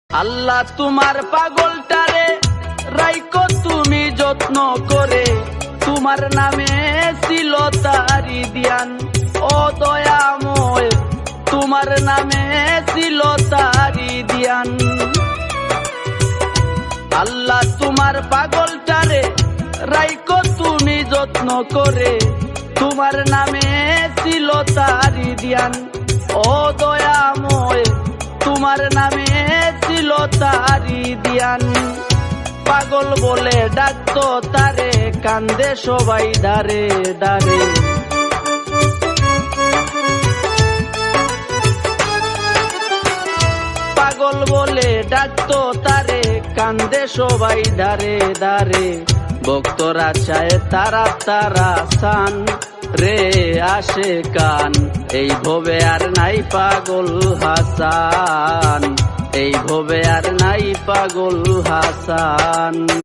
আল্লাহ তোমার পাগলটারে রাইকো তুমি যত্ন করে, তোমার নামে ছিল তারি দিয়ান। ও দয়াময় তোমার নামে ছিল তারি দিয়ান। আল্লাহ তোমার পাগলটারে রাইকো তুমি যত্ন করে, তোমার নামে ছিল তারি দিয়ান। ও দয়াময় তোমার নামে ছিল তারি দিয়ান। পাগল বলে ডাকতো তারে, কান্দে সবাই দারে দারে। পাগল বলে ডাকতো তারে, কান্দে সবাই দারে দারে। ভক্তরা চায় তারা তারা সান রে আসে কান। এই ভবে আর নাই পাগল হাসান, এই ভবে আর নাই পাগল হাসান।